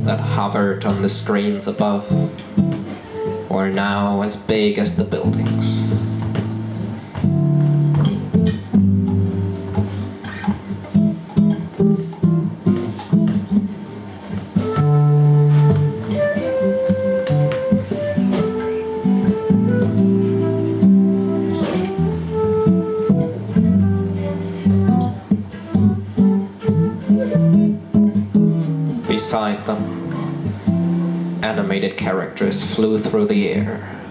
that hovered on the screens above were now as big as the buildings. Beside them, animated characters flew through the air,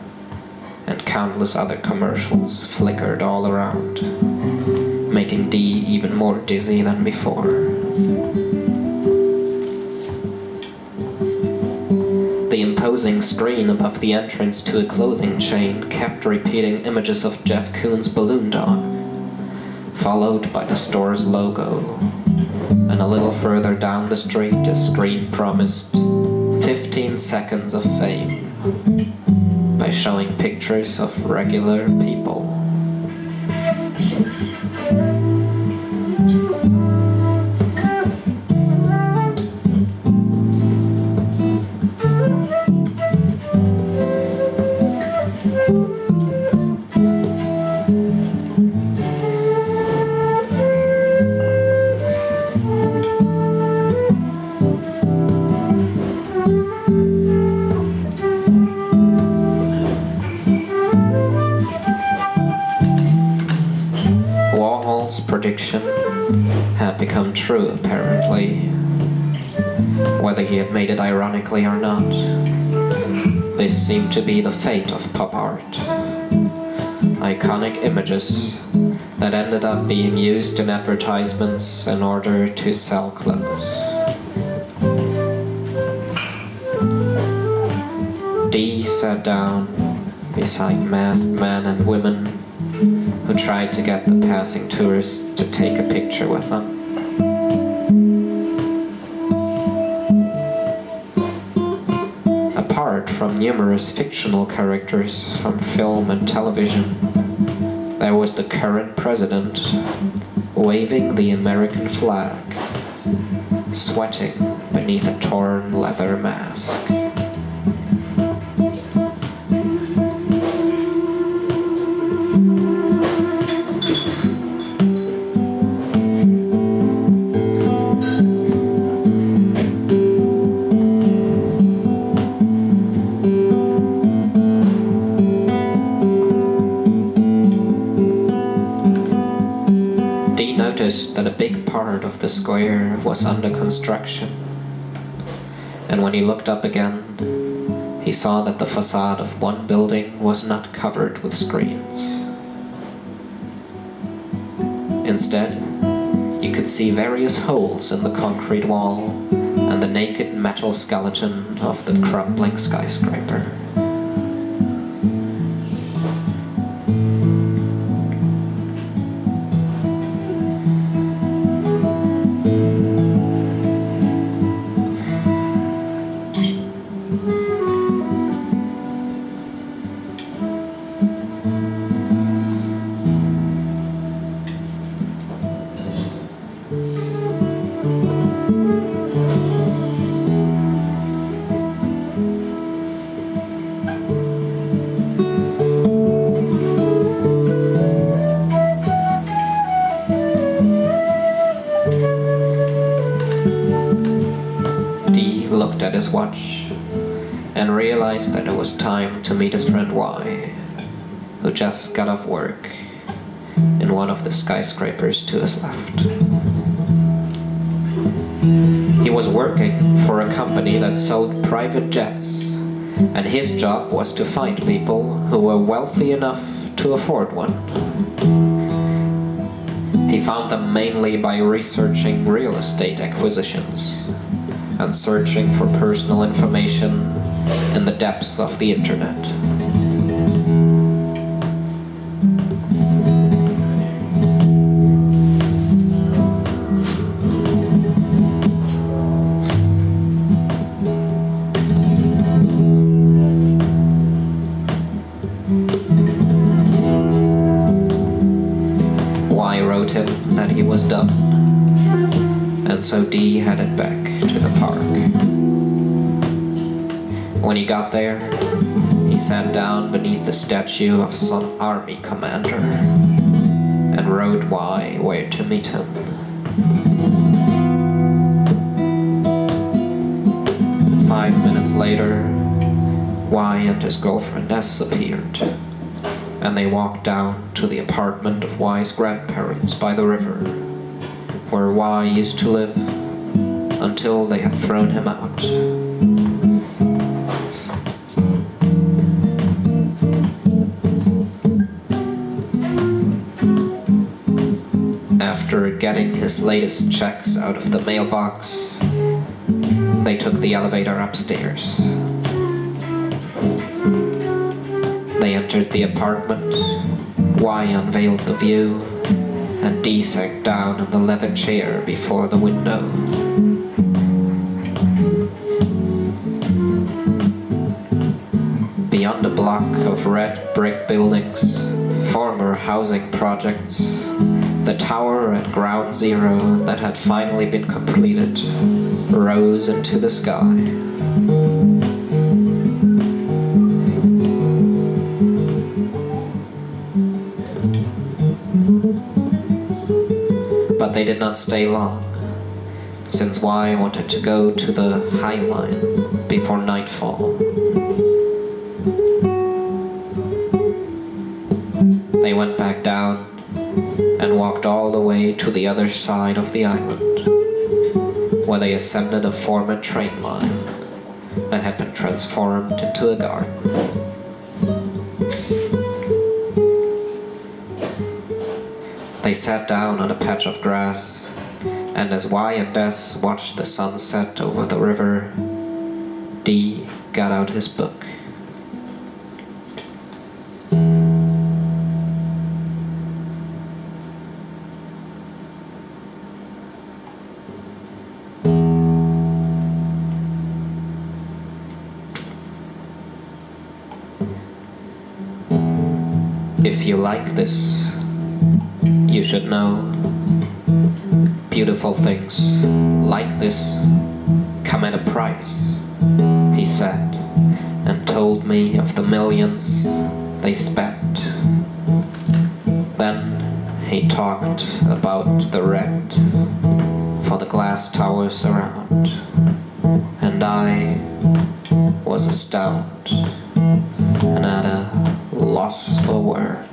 and countless other commercials flickered all around, making Dee even more dizzy than before. The imposing screen above the entrance to a clothing chain kept repeating images of Jeff Koons' balloon dog, followed by the store's logo. And a little further down the street, a screen promised 15 seconds of fame by showing pictures of regular people. Prediction had become true, apparently, whether he had made it ironically or not. This seemed to be the fate of pop art. Iconic images that ended up being used in advertisements in order to sell clothes. Dee sat down beside masked men and women who tried to get the passing tourists to take a picture with them. Apart from numerous fictional characters from film and television, there was the current president waving the American flag, sweating beneath a torn leather mask. That a big part of the square was under construction, and when he looked up again, he saw that the facade of one building was not covered with screens. Instead, you could see various holes in the concrete wall and the naked metal skeleton of the crumbling skyscraper. At his watch and realized that it was time to meet his friend Y, who just got off work in one of the skyscrapers to his left. He was working for a company that sold private jets, and his job was to find people who were wealthy enough to afford one. He found them mainly by researching real estate acquisitions and searching for personal information in the depths of the internet. Y wrote him that he was done, and so Dee headed back to the park. When he got there, he sat down beneath the statue of some army commander and wrote Y where to meet him. Five minutes later, Y and his girlfriend S appeared, and they walked down to the apartment of Y's grandparents by the river, where Y used to live until they had thrown him out. After getting his latest checks out of the mailbox, they took the elevator upstairs. They entered the apartment, Y unveiled the view, and D sank down in the leather chair before the window. Beyond a block of red brick buildings, former housing projects, the tower at Ground Zero that had finally been completed rose into the sky. But they did not stay long, since Y wanted to go to the High Line before nightfall. They went back down and walked all the way to the other side of the island, where they ascended a former train line that had been transformed into a garden. They sat down on a patch of grass, and as Y and S watched the sun set over the river, D got out his book. If you like this, you should know beautiful things like this come at a price, he said, and told me of the millions they spent. Then he talked about the rent for the glass towers around, and I was astounded and at a loss for words.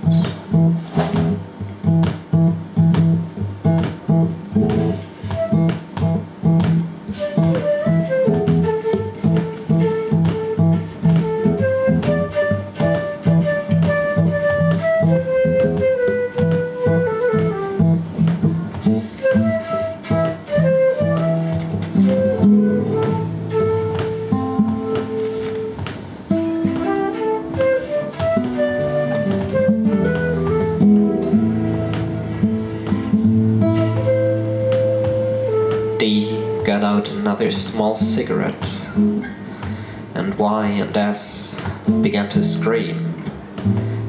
Got out another small cigarette, and Y and S began to scream,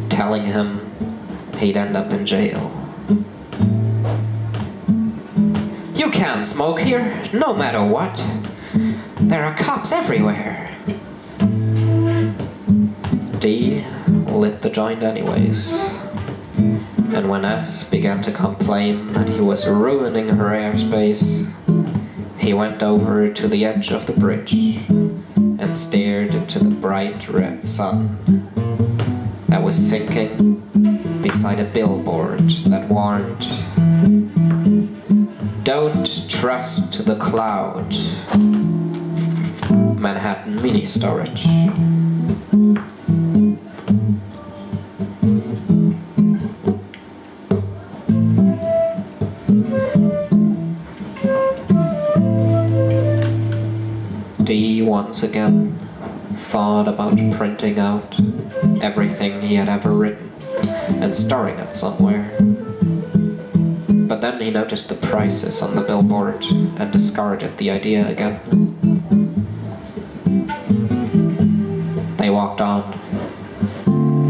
telling him he'd end up in jail. You can't smoke here, no matter what. There are cops everywhere. D lit the joint anyways, and when S began to complain that he was ruining her airspace, he went over to the edge of the bridge and stared into the bright red sun that was sinking beside a billboard that warned, "Don't trust the cloud. Manhattan Mini Storage." D once again thought about printing out everything he had ever written and storing it somewhere. But then he noticed the prices on the billboard and discarded the idea again. They walked on,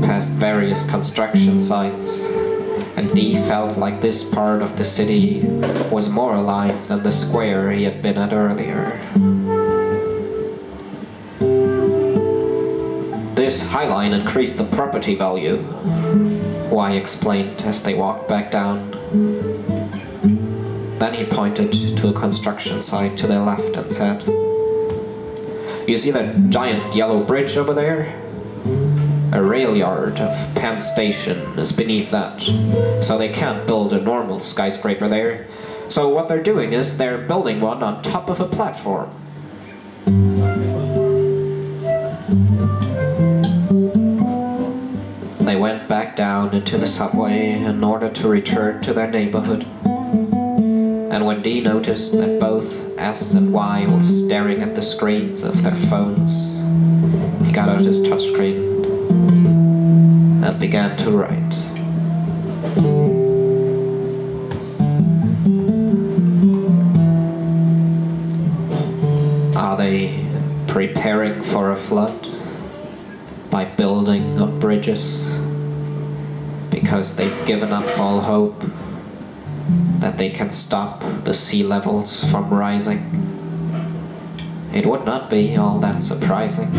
past various construction sites, and D felt like this part of the city was more alive than the square he had been at earlier. This High Line increased the property value, Y explained as they walked back down. Then he pointed to a construction site to their left and said, "You see that giant yellow bridge over there? A rail yard of Penn Station is beneath that, so they can't build a normal skyscraper there. So what they're doing is they're building one on top of a platform." They went back down into the subway in order to return to their neighborhood. And when Dee noticed that both S and Y were staring at the screens of their phones, he got out his touchscreen and began to write. Are they preparing for a flood by building up bridges because they've given up all hope that they can stop the sea levels from rising? It would not be all that surprising.